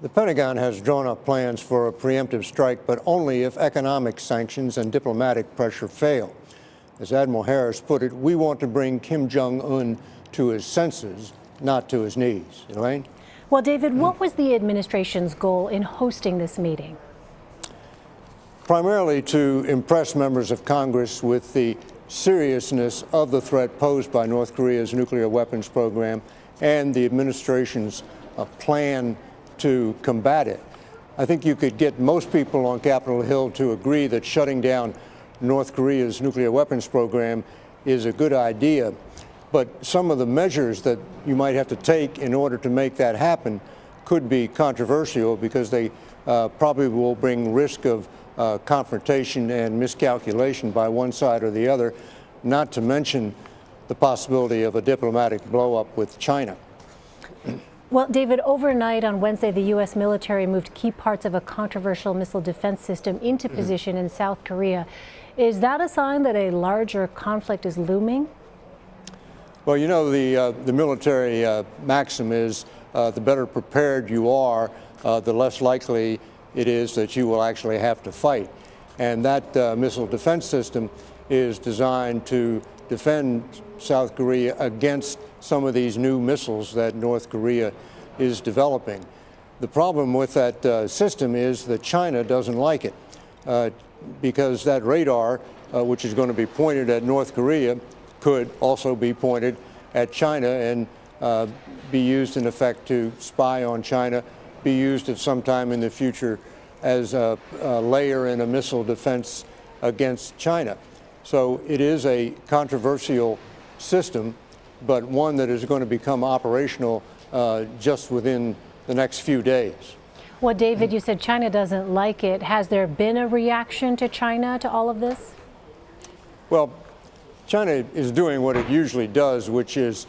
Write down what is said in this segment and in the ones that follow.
The Pentagon has drawn up plans for a preemptive strike, but only if economic sanctions and diplomatic pressure fail. As Admiral Harris put it, we want to bring Kim Jong-un to his senses, not to his knees. Elaine? Well, David, what was the administration's goal in hosting this meeting? Primarily to impress members of Congress with the seriousness of the threat posed by North Korea's nuclear weapons program and the administration's plan to combat it. I think you could get most people on Capitol Hill to agree that shutting down North Korea's nuclear weapons program is a good idea. But some of the measures that you might have to take in order to make that happen could be controversial because they probably will bring risk of confrontation and miscalculation by one side or the other, not to mention the possibility of a diplomatic blow-up with China. Well, David, overnight on Wednesday, the U.S. military moved key parts of a controversial missile defense system into position in South Korea. Is that a sign that a larger conflict is looming? Well, you know, the military maxim is the better prepared you are, the less likely it is that you will actually have to fight. And that missile defense system is designed to defend South Korea against some of these new missiles that North Korea is developing. The problem with that system is that China doesn't like it because that radar, which is going to be pointed at North Korea, could also be pointed at China and be used in effect to spy on China, be used at some time in the future as a layer in a missile defense against China. So it is a controversial system, but one that is going to become operational just within the next few days. Well, David, you said China doesn't like it. Has there been a reaction to China to all of this? Well, China is doing what it usually does, which is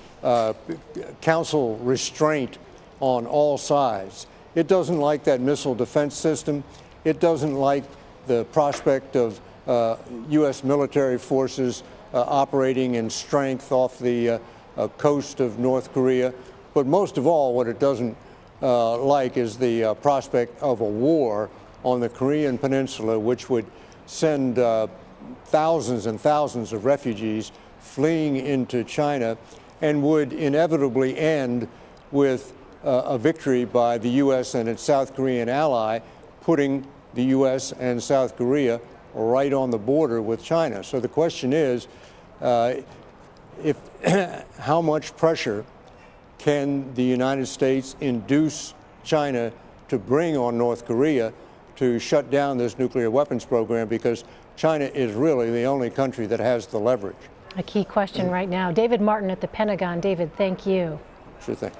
counsel restraint on all sides. It doesn't like that missile defense system. It doesn't like the prospect of U.S. military forces operating in strength off the coast of North Korea. But most of all, what it doesn't like is the prospect of a war on the Korean peninsula, which would send thousands and thousands of refugees fleeing into China and would inevitably end with a victory by the U.S. and its South Korean ally, putting the U.S. and South Korea right on the border with China. So the question is, how much pressure can the United States induce China to bring on North Korea to shut down this nuclear weapons program, because China is really the only country that has the leverage. A key question right now. David Martin at the Pentagon. David, thank you. Sure thing.